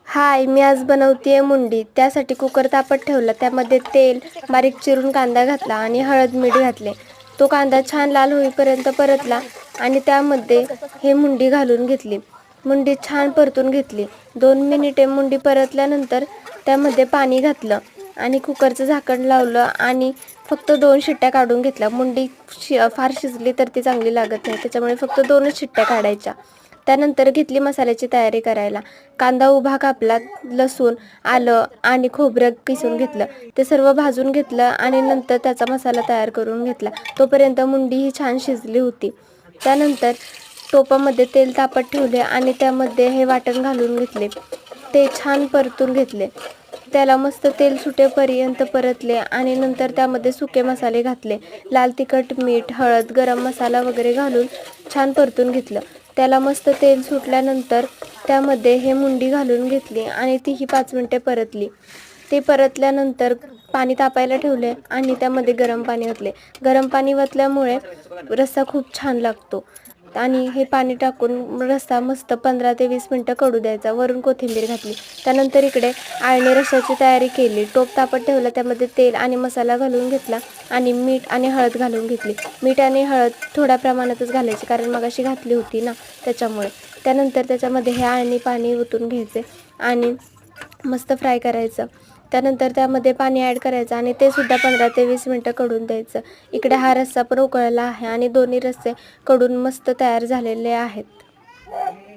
हाय, मी आज बनवतेय मुंडी. त्यासाठी कुकर तापत ठेवला. त्यामध्ये तेल, बारीक चिरून कांदा घातला आणि हळद मीठ घातले. तो कांदा छान लाल होईपर्यंत परतला आणि त्यामध्ये हे मुंडी घालून घेतली. मुंडी छान परतून घेतली. 2 मिनिटे मुंडी परतल्यानंतर त्यामध्ये पाणी घातलं आणि कुकरचं झाकण लावलं आणि फक्त 2 शिट्ट्या काढून घेतल्या. मुंडी फार शिजली तर ती चांगली लागत नाही, त्याच्यामुळे फक्त 2च शिट्ट्या काढायच्या. त्यानंतर घेतली मसाल्याची तयारी करायला. कांदा उभा कापला, लसूण, आलं आणि खोबरं किसून घेतलं. ते सर्व भाजून घेतलं आणि नंतर त्याचा मसाला तयार करून घेतला. तोपर्यंत मुंडी ही छान शिजली होती. त्यानंतर टोपामध्ये तेल तापत ठेवले आणि त्यामध्ये हे वाटण घालून घेतले. ते छान परतून घेतले. त्याला मस्त तेल सुटेपर्यंत परतले आणि नंतर त्यामध्ये सुके मसाले घातले. लाल तिखट, मीठ, हळद, गरम मसाला वगैरे घालून छान परतून घेतलं. त्याला मस्त तेल सुटल्यानंतर त्यामध्ये हे मुंडी घालून घेतली आणि तीही 5 मिनिटे परतली. ते परतल्यानंतर पाणी तापायला ठेवले आणि त्यामध्ये गरम पाणी ओतले. गरम पाणी ओतल्यामुळे रस्सा खूप छान लागतो आणि हे पाणी टाकून रस्सा मस्त 15 ते 20 मिनिटं कडू द्यायचा. वरून कोथिंबीर घातली. त्यानंतर इकडे आळणी रश्श्याची तयारी केली. टोप तापत ठेवला, त्यामध्ये तेल आणि मसाला घालून घेतला आणि मीठ आणि हळद घालून घेतली. मीठ आणि हळद थोड्या प्रमाणातच घालायची, कारण मगाशी घातली होती ना, त्याच्यामुळे. त्यानंतर त्याच्यामध्ये हे आळणी पाणी ओतून घ्यायचे आणि मस्त फ्राय करायचं. त्यानंतर त्यामध्ये पाणी ॲड करायचं आणि ते सुद्धा 15 ते 20 मिनिटं कडून द्यायचं. इकडे हा रस्सा पण उकळला आहे आणि दोन्ही रस्से कडून मस्त तयार झालेले आहेत.